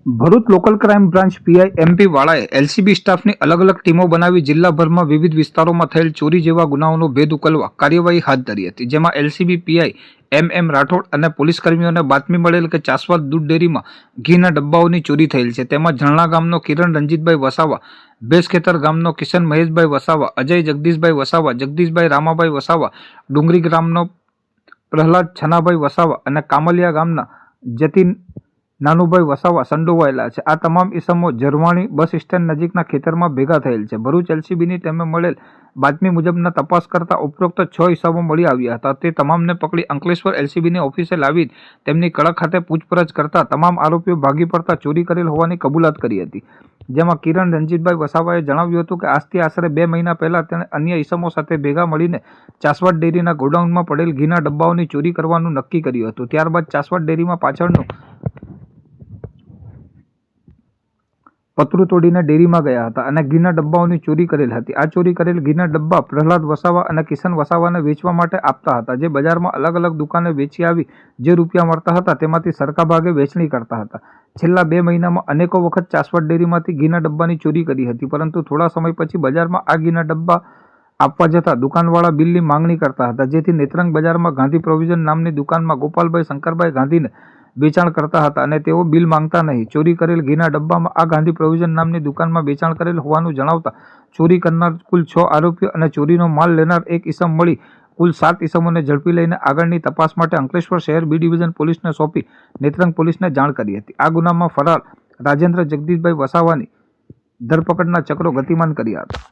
Bharuch local crime branch PI MP વાળાએ LCB સ્ટાફની અલગ અલગ ટીમો બનાવી જિલ્લાભરમાં વિવિધ વિસ્તારોમાં થયેલ ચોરી જેવા ગુનાઓનો ભેદ ઉકેલવા કાર્યવાહી હાથ ધરી હતી, જેમાં એલસીબી પીઆઈ એમ રાઠોડ અને પોલીસ કર્મીઓને બાતમી મળેલ કે ચાસવાદ દૂધ ડેરીમાં ઘીના ડબ્બાઓની ચોરી થયેલ છે. તેમાં ઝરણા ગામનો કિરણ રંજીતભાઈ વસાવા, ભેસખેતર ગામનો કિશન મહેશભાઈ વસાવા, અજય જગદીશભાઈ વસાવા, જગદીશભાઈ રામાભાઈ વસાવા, ડુંગરી ગામનો પ્રહલાદ છનાભાઈ વસાવા અને કામલિયા ગામના જતીન નાનુભાઈ વસાવા સંડોવાયેલા છે. આ તમામ ઇસમો ઝરવાણી બસ સ્ટેન્ડ નજીકના ખેતરમાં ભેગા થયેલ છે. ભરૂચ એલસીબીની ટીમે મળેલ બાતમી મુજબના તપાસ કરતા ઉપરોક્ત 6 ઇસમો મળી આવ્યા હતા. તે તમામને પકડી અંકલેશ્વર એલસીબીની ઓફિસે લાવી તેમની કડક ખાતે પૂછપરછ કરતા તમામ આરોપીઓ ભાગી પડતા ચોરી કરેલ હોવાની કબૂલાત કરી હતી. જેમાં કિરણ રંજીતભાઈ વસાવાએ જણાવ્યું હતું કે આજથી આશરે 2 મહિના પહેલા તેણે અન્ય ઇસમો સાથે ભેગા મળીને ચાસવાદ ડેરીના ગોડાઉનમાં પડેલ ઘીના ડબ્બાઓની ચોરી કરવાનું નક્કી કર્યું હતું. ત્યારબાદ ચાસવાદ ડેરીમાં પાછળનું પતરું તોડીને ડેરીમાં ગયા હતા અને ઘીના ડબ્બાઓની ચોરી કરેલ હતી. આ ચોરી કરેલ ઘીના ડબ્બા પ્રહલાદ વસાવા અને કિશન વસાવાને વેચવા માટે આપતા હતા, જે બજારમાં અલગ અલગ દુકાને વેચી આવી જે રૂપિયા મળતા હતા તેમાંથી સરખા ભાગે વેચણી કરતા હતા. છેલ્લા 2 મહિનામાં અનેકો વખત ચાસવાદ ડેરીમાંથી ઘીના ડબ્બાની ચોરી કરી હતી, પરંતુ થોડા સમય પછી બજારમાં આ ઘીના ડબ્બા આપવા જતા દુકાનવાળા બિલની માંગણી કરતા હતા, જેથી નેત્રંગ બજારમાં ગાંધી પ્રોવિઝન નામની દુકાનમાં ગોપાલભાઈ શંકરભાઈ ગાંધીને વેચાણ કરતા હતા અને તેઓ બિલ માંગતા નહીં. ચોરી કરેલ ઘીના ડબ્બામાં આ ગાંધી પ્રોવિઝન નામની દુકાનમાં વેચાણ કરેલ હોવાનું જણાવતા ચોરી કરનાર કુલ 6 આરોપીઓ અને ચોરીનો માલ લેનાર એક ઇસમ મળી કુલ 7 ઇસમોને ઝડપી લઈને આગળની તપાસ માટે અંકલેશ્વર શહેર બી ડિવિઝન પોલીસને સોંપી નેત્રંગ પોલીસને જાણ કરી હતી. આ ગુનામાં ફરાર રાજેન્દ્ર જગદીશભાઈ વસાવાની ધરપકડના ચક્રો ગતિમાન કર્યા હતા.